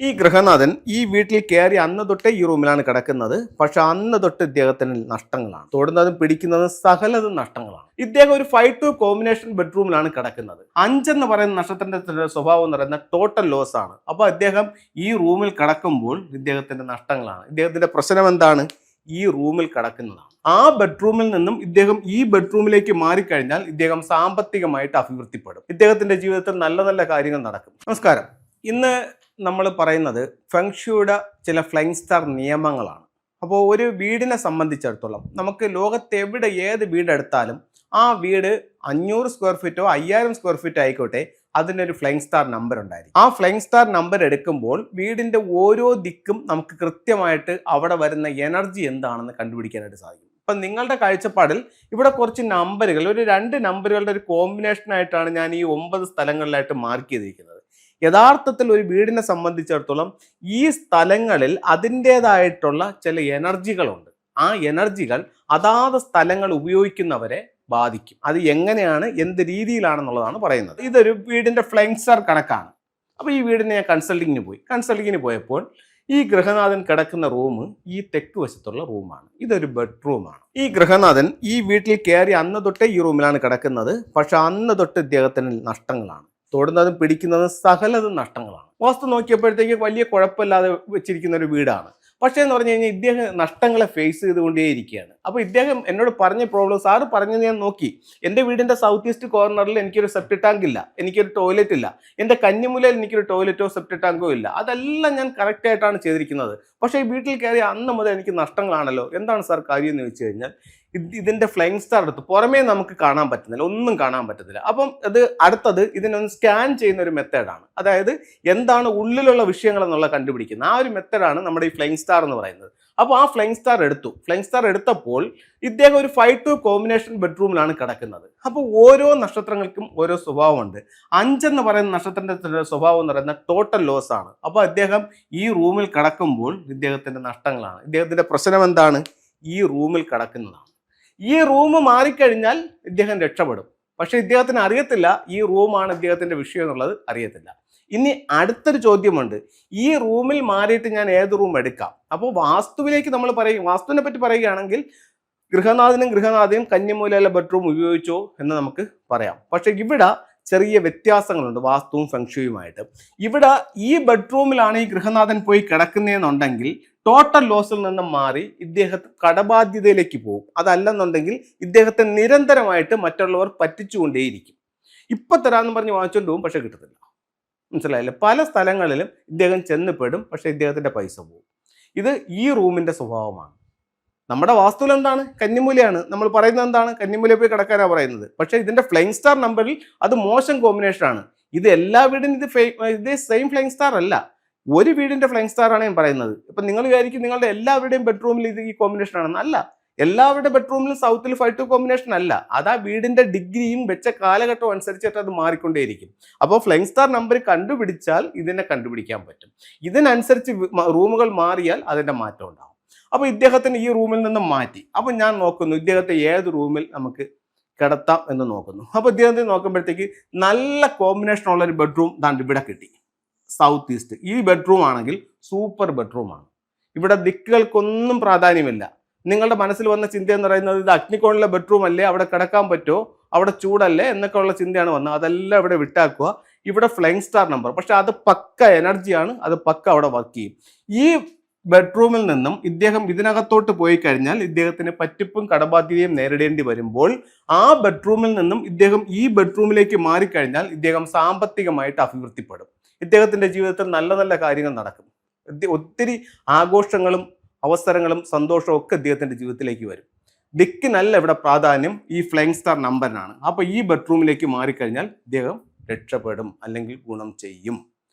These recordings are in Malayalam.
ഈ ഗൃഹനാഥൻ ഈ വീട്ടിൽ കയറി അന്ന് തൊട്ടേ ഈ റൂമിലാണ് കിടക്കുന്നത്. പക്ഷെ അന്ന് തൊട്ട് ഇദ്ദേഹത്തിന് നഷ്ടങ്ങളാണ്. തൊടുന്നതും പിടിക്കുന്നതും സകലതും നഷ്ടങ്ങളാണ്. ഇദ്ദേഹം ഒരു 5-2 കോമ്പിനേഷൻ ബെഡ്റൂമിലാണ് കിടക്കുന്നത്. 5 എന്ന് പറയുന്ന നക്ഷത്രത്തിന്റെ സ്വഭാവം എന്ന് പറയുന്ന ടോട്ടൽ ലോസ് ആണ്. അപ്പൊ അദ്ദേഹം ഈ റൂമിൽ കിടക്കുമ്പോൾ ഇദ്ദേഹത്തിന്റെ നഷ്ടങ്ങളാണ്. ഇദ്ദേഹത്തിന്റെ പ്രശ്നം എന്താണ്? ഈ റൂമിൽ കിടക്കുന്നതാണ്. ആ ബെഡ്റൂമിൽ നിന്നും ഇദ്ദേഹം ഈ ബെഡ്റൂമിലേക്ക് മാറിക്കഴിഞ്ഞാൽ ഇദ്ദേഹം സാമ്പത്തികമായിട്ട് അഭിവൃദ്ധിപ്പെടും. ഇദ്ദേഹത്തിന്റെ ജീവിതത്തിൽ നല്ല നല്ല കാര്യങ്ങൾ നടക്കും. നമസ്കാരം. ഇന്ന് നമ്മൾ പറയുന്നത് ഫെങ്ഷുയുടെ ചില ഫ്ലൈങ് സ്റ്റാർ നിയമങ്ങളാണ്. അപ്പോൾ ഒരു വീടിനെ സംബന്ധിച്ചിടത്തോളം നമുക്ക് ലോകത്ത് എവിടെ ഏത് വീടെടുത്താലും ആ വീട് 500 സ്ക്വയർ ഫീറ്റോ 5000 സ്ക്വയർ ഫീറ്റോ ആയിക്കോട്ടെ, അതിനൊരു ഫ്ലൈങ് സ്റ്റാർ നമ്പർ ഉണ്ടായിരിക്കും. ആ ഫ്ലൈങ് സ്റ്റാർ നമ്പർ എടുക്കുമ്പോൾ വീടിന്റെ ഓരോ ദിക്കും നമുക്ക് കൃത്യമായിട്ട് അവിടെ വരുന്ന എനർജി എന്താണെന്ന് കണ്ടുപിടിക്കാനായിട്ട് സാധിക്കും. ഇപ്പം നിങ്ങളുടെ കാഴ്ചപ്പാടിൽ ഇവിടെ കുറച്ച് നമ്പറുകൾ, ഒരു 2 നമ്പറുകളുടെ ഒരു കോമ്പിനേഷൻ ആയിട്ടാണ് ഞാൻ ഈ 9 സ്ഥലങ്ങളിലായിട്ട് മാർക്ക് ചെയ്തിരിക്കുന്നത്. യഥാർത്ഥത്തിൽ ഒരു വീടിനെ സംബന്ധിച്ചിടത്തോളം ഈ സ്ഥലങ്ങളിൽ അതിൻ്റെതായിട്ടുള്ള ചില എനർജികളുണ്ട്. ആ എനർജികൾ അതാത് സ്ഥലങ്ങൾ ഉപയോഗിക്കുന്നവരെ ബാധിക്കും. അത് എങ്ങനെയാണ്, എന്ത് രീതിയിലാണെന്നുള്ളതാണ് പറയുന്നത്. ഇതൊരു വീടിന്റെ ഫ്ലൈങ് സ്റ്റാർ കണക്കാണ്. അപ്പോൾ ഈ വീടിനെ ഞാൻ കൺസൾട്ടിങ്ങിന് പോയപ്പോൾ ഈ ഗൃഹനാഥൻ കിടക്കുന്ന റൂം ഈ തെക്ക് വശത്തുള്ള റൂമാണ്. ഇതൊരു ബെഡ്റൂമാണ്. ഈ ഗൃഹനാഥൻ ഈ വീട്ടിൽ കയറി അന്ന് തൊട്ടേ ഈ റൂമിലാണ് കിടക്കുന്നത്. പക്ഷെ അന്ന് തൊട്ട് ഇദ്ദേഹത്തിന് നഷ്ടങ്ങളാണ്. തൊടുന്നതും പിടിക്കുന്നതും സകലതും നഷ്ടങ്ങളാണ്. വാസ്തു നോക്കിയപ്പോഴത്തേക്ക് വലിയ കുഴപ്പമില്ലാതെ വെച്ചിരിക്കുന്ന ഒരു വീടാണ്. പക്ഷേ എന്ന് പറഞ്ഞു കഴിഞ്ഞാൽ ഇദ്ദേഹം നഷ്ടങ്ങളെ ഫേസ് ചെയ്തുകൊണ്ടേയിരിക്കുകയാണ്. അപ്പോൾ ഇദ്ദേഹം എന്നോട് പറഞ്ഞ പ്രോബ്ലം, സാറ് പറഞ്ഞത് ഞാൻ നോക്കി. എൻ്റെ വീടിൻ്റെ സൗത്ത് ഈസ്റ്റ് കോർണറിൽ എനിക്കൊരു സെപ്റ്റി ടാങ്ക് ഇല്ല, എനിക്കൊരു ടോയ്ലറ്റ് ഇല്ല, എൻ്റെ കന്നിമൂലയിൽ എനിക്കൊരു ടോയ്ലറ്റോ സെപ്റ്റി ടാങ്കോ ഇല്ല. അതെല്ലാം ഞാൻ കറക്റ്റായിട്ടാണ് ചെയ്തിരിക്കുന്നത്. പക്ഷേ ഈ വീട്ടിൽ കയറി അന്ന് മുതൽ എനിക്ക് നഷ്ടങ്ങളാണല്ലോ. എന്താണ് സാർ കാര്യം എന്ന് ചോദിച്ചു കഴിഞ്ഞാൽ, ഇതിന്റെ ഫ്ലൈങ് സ്റ്റാർ എടുത്ത് പുറമേ നമുക്ക് കാണാൻ പറ്റുന്നില്ല, ഒന്നും കാണാൻ പറ്റത്തില്ല. അപ്പം അത് അടുത്തത് ഇതിനൊന്ന് സ്കാൻ ചെയ്യുന്ന ഒരു മെത്തേഡാണ്. അതായത് എന്താണ് ഉള്ളിലുള്ള വിഷയങ്ങൾ എന്നുള്ള കണ്ടുപിടിക്കുന്നത് ആ ഒരു മെത്തേഡാണ് നമ്മുടെ ഈ ഫ്ലൈങ് സ്റ്റാർ എന്ന് പറയുന്നത്. അപ്പോൾ ആ ഫ്ലൈങ് സ്റ്റാർ എടുത്തപ്പോൾ ഇദ്ദേഹം ഒരു 5-2 കോമ്പിനേഷൻ ബെഡ്റൂമിലാണ് കിടക്കുന്നത്. അപ്പോൾ ഓരോ നക്ഷത്രങ്ങൾക്കും ഓരോ സ്വഭാവമുണ്ട്. 5 എന്ന് പറയുന്ന നക്ഷത്രത്തിന്റെ സ്വഭാവം എന്ന് പറയുന്ന ടോട്ടൽ ലോസ് ആണ്. അപ്പോൾ അദ്ദേഹം ഈ റൂമിൽ കിടക്കുമ്പോൾ ഇദ്ദേഹത്തിന്റെ നഷ്ടങ്ങളാണ്. ഇദ്ദേഹത്തിന്റെ പ്രശ്നം എന്താണ്? ഈ റൂമിൽ കിടക്കുന്നതാണ്. ഈ റൂം മാറിക്കഴിഞ്ഞാൽ ഇദ്ദേഹം രക്ഷപ്പെടും. പക്ഷെ ഇദ്ദേഹത്തിന് അറിയത്തില്ല ഈ റൂമാണ് ഇദ്ദേഹത്തിന്റെ വിഷയം എന്നുള്ളത് അറിയത്തില്ല. ഇനി അടുത്തൊരു ചോദ്യമുണ്ട്, ഈ റൂമിൽ മാറിയിട്ട് ഞാൻ ഏത് റൂം എടുക്കാം? അപ്പോൾ വാസ്തുവിലേക്ക് നമ്മൾ വാസ്തുവിനെ പറ്റി പറയുകയാണെങ്കിൽ ഗൃഹനാഥനും കന്നിമൂലയിലെ ബെഡ്റൂം ഉപയോഗിച്ചോ എന്ന് നമുക്ക് പറയാം. പക്ഷെ ഇവിടെ ചെറിയ വ്യത്യാസങ്ങളുണ്ട് വാസ്തുവും ഫെങ്ഷുയുമായിട്ട്. ഇവിടെ ഈ ബെഡ്റൂമിലാണ് ഈ ഗൃഹനാഥൻ പോയി കിടക്കുന്നതെന്നുണ്ടെങ്കിൽ ടോട്ടൽ ലോസിൽ നിന്നും മാറി ഇദ്ദേഹത്തെ കടബാധ്യതയിലേക്ക് പോകും. അതല്ലെന്നുണ്ടെങ്കിൽ ഇദ്ദേഹത്തെ നിരന്തരമായിട്ട് മറ്റുള്ളവർ പറ്റിച്ചുകൊണ്ടേയിരിക്കും. ഇപ്പം തരാമെന്ന് പറഞ്ഞ് വാങ്ങിച്ചുകൊണ്ട് പോകും, പക്ഷെ കിട്ടത്തില്ല. മനസ്സിലായില്ലേ? പല സ്ഥലങ്ങളിലും ഇദ്ദേഹം ചെന്നപ്പെടും, പക്ഷെ ഇദ്ദേഹത്തിന്റെ പൈസ പോകും. ഇത് ഈ റൂമിന്റെ സ്വഭാവമാണ്. നമ്മുടെ വാസ്തുവിൽ എന്താണ്? കന്നിമൂലയാണ്. നമ്മൾ പറയുന്നത് എന്താണ്? കന്നിമൂലയിൽ പോയി കിടക്കാനാണ് പറയുന്നത്. പക്ഷെ ഇതിന്റെ ഫ്ലൈങ് സ്റ്റാർ നമ്പറിൽ അത് മോശം കോമ്പിനേഷൻ ആണ്. ഇത് എല്ലാ വീടിനും ഇത് സെയിം ഫ്ലൈങ് സ്റ്റാർ അല്ല. ഒരു വീടിന്റെ ഫ്ലൈങ് സ്റ്റാർ ആണ് ഞാൻ പറയുന്നത്. ഇപ്പൊ നിങ്ങൾ വിചാരിക്കും നിങ്ങളുടെ എല്ലാവരുടെയും ബെഡ്റൂമിൽ ഇത് ഈ കോമ്പിനേഷൻ ആണെന്ന്. അല്ല, എല്ലാവരുടെ ബെഡ്റൂമിലും സൗത്തിൽ 5-2 കോമ്പിനേഷൻ അല്ല. അത് ആ വീടിന്റെ ഡിഗ്രിയും വെച്ച കാലഘട്ടവും അനുസരിച്ചിട്ട് അത് മാറിക്കൊണ്ടേയിരിക്കും. അപ്പോൾ ഫ്ലൈങ് സ്റ്റാർ നമ്പർ കണ്ടുപിടിച്ചാൽ ഇതിനെ കണ്ടുപിടിക്കാൻ പറ്റും. ഇതിനനുസരിച്ച് റൂമുകൾ മാറിയാൽ അതിന്റെ മാറ്റം ഉണ്ടാവും. അപ്പോൾ ഇദ്ദേഹത്തിന് ഈ റൂമിൽ നിന്നും മാറ്റി. അപ്പൊ ഞാൻ നോക്കുന്നു ഇദ്ദേഹത്തെ ഏത് റൂമിൽ നമുക്ക് കിടത്താം എന്ന് നോക്കുന്നു. അപ്പൊ ഇദ്ദേഹത്തെ നോക്കുമ്പോഴത്തേക്ക് നല്ല കോമ്പിനേഷൻ ഉള്ള ഒരു ബെഡ്റൂം ദാണ്ട് ഇവിടെ കിട്ടി, സൗത്ത് ഈസ്റ്റ്. ഈ ബെഡ്റൂം ആണെങ്കിൽ സൂപ്പർ ബെഡ്റൂമാണ്. ഇവിടെ ദിക്കുകൾക്കൊന്നും പ്രാധാന്യമില്ല. നിങ്ങളുടെ മനസ്സിൽ വന്ന ചിന്ത എന്ന് പറയുന്നത് ഇത് അഗ്നികോണിലെ ബെഡ്റൂം അല്ലേ, അവിടെ കിടക്കാൻ പറ്റുമോ, അവിടെ ചൂടല്ലേ എന്നൊക്കെ ഉള്ള ചിന്തയാണ് വന്നത്. അതെല്ലാം ഇവിടെ വിട്ടാക്കുക. ഇവിടെ ഫ്ലൈങ് സ്റ്റാർ നമ്പർ, പക്ഷെ അത് പക്ക എനർജിയാണ്, അത് പക്ക അവിടെ വർക്ക് ചെയ്യും. ഈ ബെഡ്റൂമിൽ നിന്നും ഇദ്ദേഹം ഇതിനകത്തോട്ട് പോയി കഴിഞ്ഞാൽ ഇദ്ദേഹത്തിന് പറ്റിപ്പും കടബാധ്യതയും നേരിടേണ്ടി വരുമ്പോൾ ആ ബെഡ്റൂമിൽ നിന്നും ഇദ്ദേഹം ഈ ബെഡ്റൂമിലേക്ക് മാറിക്കഴിഞ്ഞാൽ ഇദ്ദേഹം സാമ്പത്തികമായിട്ട് അഭിവൃദ്ധിപ്പെടും. ഇദ്ദേഹത്തിന്റെ ജീവിതത്തിൽ നല്ല നല്ല കാര്യങ്ങൾ നടക്കും. ഒത്തിരി ആഘോഷങ്ങളും അവസരങ്ങളും സന്തോഷവും ഒക്കെ ഇദ്ദേഹത്തിന്റെ ജീവിതത്തിലേക്ക് വരും. ദിക്കിനല്ല ഇവിടെ പ്രാധാന്യം, ഈ ഫ്ലൈങ് സ്റ്റാർ നമ്പറിനാണ്. അപ്പൊ ഈ ബെഡ്റൂമിലേക്ക് മാറിക്കഴിഞ്ഞാൽ ഇദ്ദേഹം രക്ഷപ്പെടും, അല്ലെങ്കിൽ ഗുണം ചെയ്യും.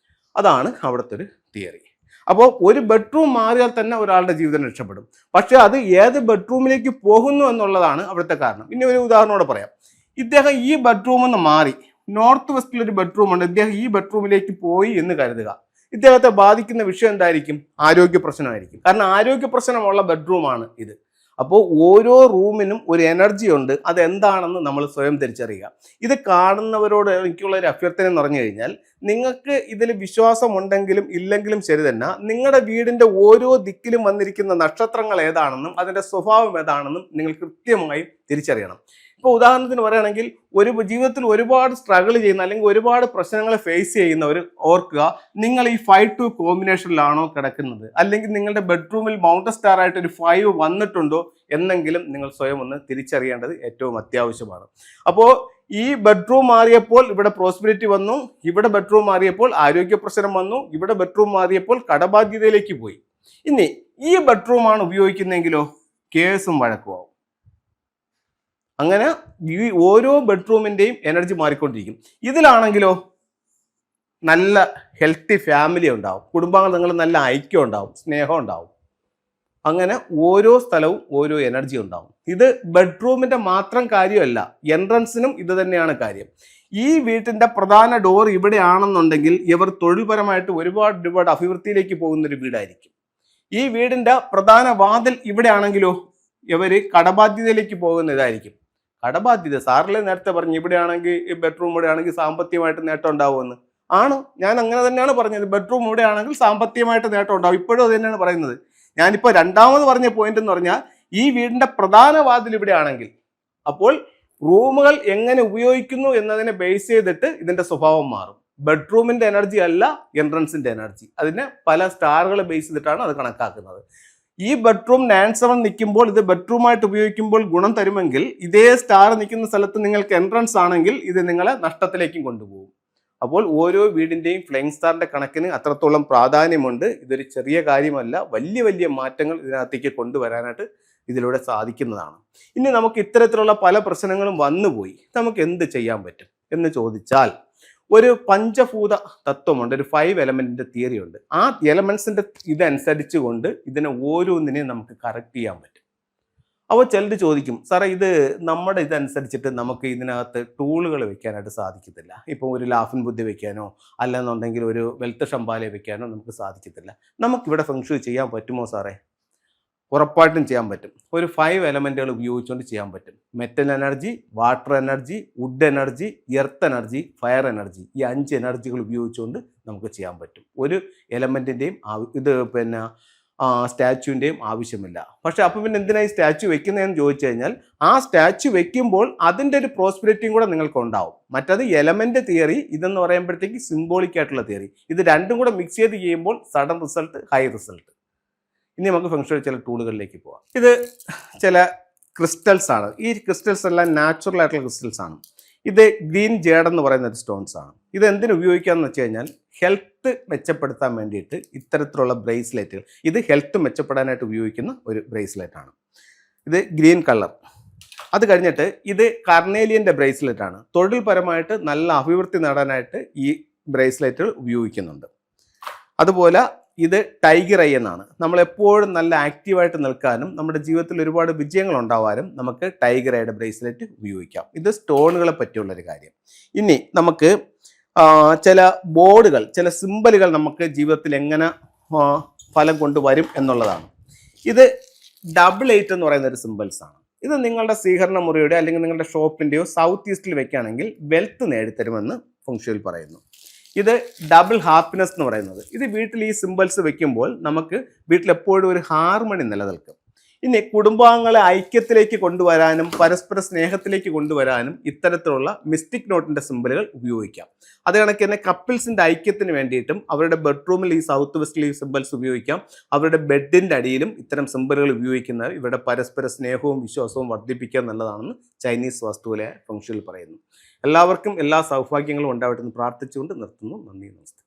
അതാണ് അവിടുത്തെ ഒരു തിയറി. അപ്പോൾ ഒരു ബെഡ്റൂം മാറിയാൽ തന്നെ ഒരാളുടെ ജീവിതം രക്ഷപ്പെടും. പക്ഷെ അത് ഏത് ബെഡ്റൂമിലേക്ക് പോകുന്നു എന്നുള്ളതാണ് അവിടുത്തെ കാരണം. ഇനി ഒരു ഉദാഹരണത്തോടെ പറയാം. ഇദ്ദേഹം ഈ ബെഡ്റൂമിൽ നിന്ന് മാറി നോർത്ത് വെസ്റ്റിൽ ഒരു ബെഡ്റൂം ഉണ്ട്, ഇദ്ദേഹം ഈ ബെഡ്റൂമിലേക്ക് പോയി എന്ന് കരുതുക. ഇദ്ദേഹത്തെ ബാധിക്കുന്ന വിഷയം എന്തായിരിക്കും? ആരോഗ്യ പ്രശ്നമായിരിക്കും. കാരണം ആരോഗ്യ പ്രശ്നമുള്ള ബെഡ്റൂമാണ് ഇത്. അപ്പോൾ ഓരോ റൂമിനും ഒരു എനർജി ഉണ്ട്, അതെന്താണെന്ന് നമ്മൾ സ്വയം തിരിച്ചറിയുക. ഇത് കാണുന്നവരോട് എനിക്കുള്ള ഒരു അഭ്യർത്ഥന എന്ന് പറഞ്ഞു കഴിഞ്ഞാൽ, നിങ്ങൾക്ക് ഇതിൽ വിശ്വാസമുണ്ടെങ്കിലും ഇല്ലെങ്കിലും ശരി തന്നെ, നിങ്ങളുടെ വീടിൻ്റെ ഓരോ ദിക്കിലും വന്നിരിക്കുന്ന നക്ഷത്രങ്ങൾ ഏതാണെന്നും അതിൻ്റെ സ്വഭാവം ഏതാണെന്നും നിങ്ങൾ കൃത്യമായി തിരിച്ചറിയണം. ഇപ്പോൾ ഉദാഹരണത്തിന് പറയുകയാണെങ്കിൽ, ജീവിതത്തിൽ ഒരുപാട് സ്ട്രഗിൾ ചെയ്യുന്ന അല്ലെങ്കിൽ ഒരുപാട് പ്രശ്നങ്ങളെ ഫേസ് ചെയ്യുന്നവർ ഓർക്കുക, നിങ്ങൾ ഈ 5-2 കോമ്പിനേഷനിലാണോ കിടക്കുന്നത്, അല്ലെങ്കിൽ നിങ്ങളുടെ ബെഡ്റൂമിൽ മൗണ്ട് സ്റ്റാർ ആയിട്ട് ഒരു 5 വന്നിട്ടുണ്ടോ എന്നെങ്കിലും നിങ്ങൾ സ്വയം ഒന്ന് തിരിച്ചറിയേണ്ടത് ഏറ്റവും അത്യാവശ്യമാണ്. അപ്പോൾ ഈ ബെഡ്റൂം മാറിയപ്പോൾ ഇവിടെ പ്രോസ്പെരിറ്റി വന്നു, ഇവിടെ ബെഡ്റൂം മാറിയപ്പോൾ ആരോഗ്യ പ്രശ്നം വന്നു, ഇവിടെ ബെഡ്റൂം മാറിയപ്പോൾ കടബാധ്യതയിലേക്ക് പോയി. ഇനി ഈ ബെഡ്റൂമാണ് ഉപയോഗിക്കുന്നതെങ്കിലോ കേസും വഴക്കുമാവും. അങ്ങനെ ഈ ഓരോ ബെഡ്റൂമിൻ്റെയും എനർജി മാറിക്കൊണ്ടിരിക്കും. ഇതിലാണെങ്കിലോ നല്ല ഹെൽത്തി ഫാമിലി ഉണ്ടാവും, കുടുംബാംഗങ്ങൾ നല്ല ഐക്യം ഉണ്ടാവും, സ്നേഹം ഉണ്ടാവും. അങ്ങനെ ഓരോ സ്ഥലവും ഓരോ എനർജി ഉണ്ടാവും. ഇത് ബെഡ്റൂമിൻ്റെ മാത്രം കാര്യമല്ല, എൻട്രൻസിനും ഇത് തന്നെയാണ് കാര്യം. ഈ വീട്ടിൻ്റെ പ്രധാന ഡോർ ഇവിടെയാണെന്നുണ്ടെങ്കിൽ ഇവർ തൊഴിൽപരമായിട്ട് ഒരുപാട് അഭിവൃദ്ധിയിലേക്ക് പോകുന്നൊരു വീടായിരിക്കും. ഈ വീടിൻ്റെ പ്രധാന വാതിൽ ഇവിടെയാണെങ്കിലോ ഇവർ കടബാധ്യതയിലേക്ക് പോകുന്ന ഇതായിരിക്കും. കടബാധ്യത സാറിലെ നേരത്തെ പറഞ്ഞു, ഇവിടെയാണെങ്കിൽ ഈ ബെഡ്റൂം ഇവിടെയാണെങ്കിൽ സാമ്പത്തികമായിട്ട് നേട്ടം ഉണ്ടാവുമെന്ന്. ആണ്, ഞാൻ അങ്ങനെ തന്നെയാണ് പറഞ്ഞത്. ബെഡ്റൂം ഇവിടെയാണെങ്കിൽ സാമ്പത്തികമായിട്ട് നേട്ടം ഉണ്ടാവും. ഇപ്പോഴും അത് തന്നെയാണ് പറയുന്നത്. ഞാനിപ്പോൾ രണ്ടാമത് പറഞ്ഞ പോയിന്റ് എന്ന് പറഞ്ഞാൽ, ഈ വീടിന്റെ പ്രധാന വാതിൽ ഇവിടെയാണെങ്കിൽ അപ്പോൾ റൂമുകൾ എങ്ങനെ ഉപയോഗിക്കുന്നു എന്നതിനെ ബേസ് ചെയ്തിട്ട് ഇതിന്റെ സ്വഭാവം മാറും. ബെഡ്റൂമിന്റെ എനർജി അല്ല എൻട്രൻസിന്റെ എനർജി. അതിനെ പല സ്റ്റാറുകളെ ബേസ് ചെയ്തിട്ടാണ് അത് കണക്കാക്കുന്നത്. ഈ ബെഡ്റൂം 9-7 നിൽക്കുമ്പോൾ ഇത് ബെഡ്റൂമായിട്ട് ഉപയോഗിക്കുമ്പോൾ ഗുണം തരുമെങ്കിൽ, ഇതേ സ്റ്റാർ നിൽക്കുന്ന സ്ഥലത്ത് നിങ്ങൾക്ക് എൻട്രൻസ് ആണെങ്കിൽ ഇത് നിങ്ങളെ നഷ്ടത്തിലേക്കും കൊണ്ടുപോകും. അപ്പോൾ ഓരോ വീടിൻ്റെയും ഫ്ലൈയിങ് സ്റ്റാറിൻ്റെ കണക്കിന് അത്രത്തോളം പ്രാധാന്യമുണ്ട്. ഇതൊരു ചെറിയ കാര്യമല്ല, വലിയ വലിയ മാറ്റങ്ങൾ ഇതിനകത്തേക്ക് കൊണ്ടുവരാനായിട്ട് ഇതിലൂടെ സാധിക്കുന്നതാണ്. ഇനി നമുക്ക് ഇത്തരത്തിലുള്ള പല പ്രശ്നങ്ങളും വന്നുപോയി, നമുക്ക് എന്ത് ചെയ്യാൻ പറ്റും എന്ന് ചോദിച്ചാൽ, ഒരു പഞ്ചഭൂത തത്വമുണ്ട്, ഒരു 5 എലമെന്റിന്റെ തിയറി ഉണ്ട്. ആ എലമെന്റ്സിന്റെ ഇതനുസരിച്ച് കൊണ്ട് ഇതിനെ ഓരോന്നിനെയും നമുക്ക് കറക്റ്റ് ചെയ്യാൻ പറ്റും. അപ്പോൾ ചിലർ ചോദിക്കും, സാറേ ഇത് നമ്മുടെ ഇതനുസരിച്ചിട്ട് നമുക്ക് ഇതിനകത്ത് ടൂളുകൾ വെക്കാനായിട്ട് സാധിക്കത്തില്ല. ഇപ്പോൾ ഒരു ലാഫിൻ ബുദ്ധി വെക്കാനോ അല്ലെന്നുണ്ടെങ്കിൽ ഒരു വെൽത്ത് ഷംബാലെ വെക്കാനോ നമുക്ക് സാധിക്കത്തില്ല. നമുക്കിവിടെ ഫെങ്ഷു ചെയ്യാൻ പറ്റുമോ സാറേ? ഉറപ്പായിട്ടും ചെയ്യാൻ പറ്റും. ഒരു 5 എലമെന്റുകൾ ഉപയോഗിച്ചുകൊണ്ട് ചെയ്യാൻ പറ്റും. Metal energy, water energy, wood energy, earth energy, fire energy, ഈ 5 എനർജികൾ ഉപയോഗിച്ചുകൊണ്ട് നമുക്ക് ചെയ്യാൻ പറ്റും. ഒരു എലമെന്റിൻ്റെയും സ്റ്റാച്യുവിൻ്റെയും ആവശ്യമില്ല. പക്ഷെ അപ്പം പിന്നെ എന്തിനായി സ്റ്റാച്യു വെക്കുന്നതെന്ന് ചോദിച്ചു കഴിഞ്ഞാൽ, ആ സ്റ്റാച്യു വെക്കുമ്പോൾ അതിൻ്റെ ഒരു പ്രോസ്പെരിറ്റിയും കൂടെ നിങ്ങൾക്ക് ഉണ്ടാവും. മറ്റത് എലമെന്റ് തിയറി, ഇതെന്ന് പറയുമ്പോഴത്തേക്ക് സിംബോളിക് ആയിട്ടുള്ള തിയറി. ഇത് രണ്ടും കൂടെ മിക്സ് ചെയ്ത് ചെയ്യുമ്പോൾ സഡൻ റിസൾട്ട്, ഹൈ റിസൾട്ട്. ഇനി നമുക്ക് ഫംഗ്ഷനിൽ ചില ടൂളുകളിലേക്ക് പോവാം. ഇത് ചില ക്രിസ്റ്റൽസ് ആണ്. ഈ ക്രിസ്റ്റൽസ് എല്ലാം നാച്ചുറൽ ആയിട്ടുള്ള ക്രിസ്റ്റൽസ് ആണ്. ഇത് ഗ്രീൻ ജേഡ് എന്ന് പറയുന്ന ഒരു സ്റ്റോൺസ് ആണ്. ഇത് എന്തിനു ഉപയോഗിക്കാമെന്ന് വെച്ച് കഴിഞ്ഞാൽ, ഹെൽത്ത് മെച്ചപ്പെടുത്താൻ വേണ്ടിയിട്ട് ഇത്തരത്തിലുള്ള ബ്രേസ്ലെറ്റുകൾ, ഇത് ഹെൽത്ത് മെച്ചപ്പെടാനായിട്ട് ഉപയോഗിക്കുന്ന ഒരു ബ്രേസ്ലെറ്റ് ആണ്. ഇത് ഗ്രീൻ കളർ. അത് കഴിഞ്ഞിട്ട് ഇത് കർണേലിയൻ്റെ ബ്രേസ്ലെറ്റ് ആണ്. തൊഴിൽപരമായിട്ട് നല്ല അഭിവൃദ്ധി നേടാനായിട്ട് ഈ ബ്രേസ്ലെറ്റുകൾ ഉപയോഗിക്കുന്നുണ്ട്. അതുപോലെ ഇത് ടൈഗർ ഐ എന്നാണ്. നമ്മളെപ്പോഴും നല്ല ആക്റ്റീവായിട്ട് നിൽക്കാനും നമ്മുടെ ജീവിതത്തിൽ ഒരുപാട് വിജയങ്ങൾ ഉണ്ടാവാനും നമുക്ക് ടൈഗർ ഐയുടെ ബ്രേസ്ലെറ്റ് ഉപയോഗിക്കാം. ഇത് സ്റ്റോണുകളെ പറ്റിയുള്ളൊരു കാര്യം. ഇനി നമുക്ക് ചില ബോർഡുകൾ, ചില സിമ്പലുകൾ നമുക്ക് ജീവിതത്തിൽ എങ്ങനെ ഫലം കൊണ്ടുവരും എന്നുള്ളതാണ്. ഇത് 8 എന്ന് പറയുന്ന ഒരു സിമ്പിൾസ് ആണ്. ഇത് നിങ്ങളുടെ സ്വീകരണ മുറിയുടെ അല്ലെങ്കിൽ നിങ്ങളുടെ ഷോപ്പിൻ്റെയോ സൗത്ത് ഈസ്റ്റിൽ വെക്കുകയാണെങ്കിൽ വെൽത്ത് നേടിത്തരുമെന്ന് ഫംഗ്ഷനിൽ പറയുന്നു. ഇത് ഡബിൾ ഹാപ്പിനെസ് എന്ന് പറയുന്നത്, ഇത് വീട്ടിൽ ഈ സിമ്പിൾസ് വെക്കുമ്പോൾ നമുക്ക് വീട്ടിൽ എപ്പോഴും ഒരു ഹാർമണി നിലനിൽക്കും. ഇനി കുടുംബാംഗങ്ങളെ ഐക്യത്തിലേക്ക് കൊണ്ടുവരാനും പരസ്പര സ്നേഹത്തിലേക്ക് കൊണ്ടുവരാനും ഇത്തരത്തിലുള്ള മിസ്റ്റിക് നോട്ടിന്റെ സിമ്പിളുകൾ ഉപയോഗിക്കാം. അത് കണക്ക് തന്നെ കപ്പിൾസിന്റെ ഐക്യത്തിന് വേണ്ടിയിട്ടും അവരുടെ ബെഡ്റൂമിൽ ഈ സൗത്ത് വെസ്റ്റിൽ ഈ സിമ്പിൾസ് ഉപയോഗിക്കാം. അവരുടെ ബെഡിന്റെ അടിയിലും ഇത്തരം സിമ്പിളുകൾ ഉപയോഗിക്കുന്നത് ഇവരുടെ പരസ്പര സ്നേഹവും വിശ്വാസവും വർദ്ധിപ്പിക്കുക എന്നുള്ളതാണെന്ന് ചൈനീസ് വാസ്തുവിലെ ഫംഗ്ഷനിൽ പറയുന്നു. എല്ലാവർക്കും എല്ലാ സൗഭാഗ്യങ്ങളും ഉണ്ടാവട്ടെ എന്ന് പ്രാർത്ഥിച്ചുകൊണ്ട് നിർത്തുന്നു. നന്ദി, നമസ്തേ.